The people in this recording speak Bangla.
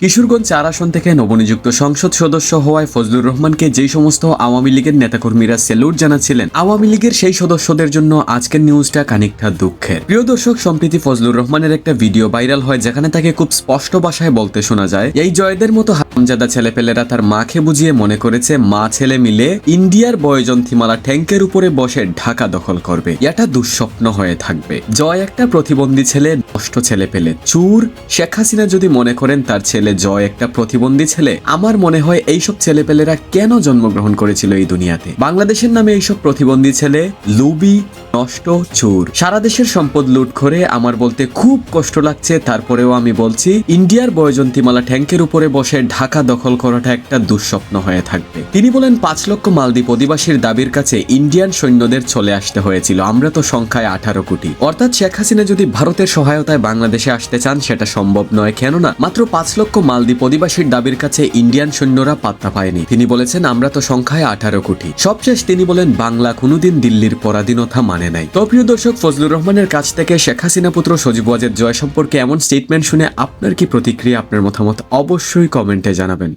কিশোরগঞ্জ ৪ আসন থেকে নবনিযুক্ত সংসদ সদস্য হওয়ায় ফজলুর রহমানকে যেই সমস্ত আওয়ামী লীগের নেতাকর্মীরা স্যালুট জানাচ্ছিলেন, আওয়ামী লীগের সেই সদস্যদের জন্য আজকের নিউজটা খানিকটা দুঃখের। প্রিয় দর্শক, সম্প্রতি ফজলুর রহমানের একটা ভিডিও ভাইরাল হয় যেখানে তাকে খুব স্পষ্ট ভাষায় বলতে শোনা যায়, এই জয়দের মতো হারামজাদা ছেলেপেলেরা তার মাকে বুঝিয়ে মনে করেছে মা ছেলে মিলে ইন্ডিয়ার বয়জন্তীমালা ট্যাঙ্কের উপরে বসে ঢাকা দখল করবে। এটা দুঃস্বপ্ন হয়ে থাকবে। জয় একটা প্রতিবন্ধী ছেলে, নষ্ট ছেলে পেলে চুর। শেখ হাসিনা যদি মনে করেন তার ছেলে জয় একটা প্রতিবন্ধী ছেলে, আমার মনে হয় এইসব ছেলেপেলেরা কেন জন্মগ্রহণ করেছিল এই দুনিয়াতে? বাংলাদেশের নামে এইসব প্রতিবন্ধী ছেলে লুবি, নষ্ট, চোর, সারা দেশের সম্পদ লুট করে আমার বলতে খুব কষ্ট লাগছে। তারপরেও আমি বলছি, ইন্ডিয়ার বয়জন্তীমালা ট্যাঙ্কের উপরে বসে ঢাকা দখল করাটা একটা দুঃস্বপ্ন হয়ে থাকবে। তিনি বলেন ৫ লক্ষ মালদ্বীপ অধিবাসীর দাবির কাছে ইন্ডিয়ান সৈন্যদের চলে আসতে হয়েছিল, আমরা তো সংখ্যায় 18 কোটি। অর্থাৎ শেখ হাসিনা যদি ভারতের সহায়তায় বাংলাদেশে আসতে চান সেটা সম্ভব নয়। কেননা মাত্র ৫ লক্ষ মালদ্বীপ অধিবাসীর দাবির কাছে ইন্ডিয়ান সৈন্যরা পাত্তা পায়নি। তিনি বলেছেন আমরা তো সংখ্যায় 18 কোটি। সবশেষ তিনি বলেন বাংলা কোনোদিন দিল্লির পরাধীনতা মানে নাই। তো প্রিয় দর্শক, ফজলুর রহমানের কাছ থেকে শেখ হাসিনা পুত্র সজীব ওয়াজেদ জয় সম্পর্কে এমন স্টেটমেন্ট শুনে আপনার কি প্রতিক্রিয়া, আপনার মতামত অবশ্যই কমেন্টে জানাবেন।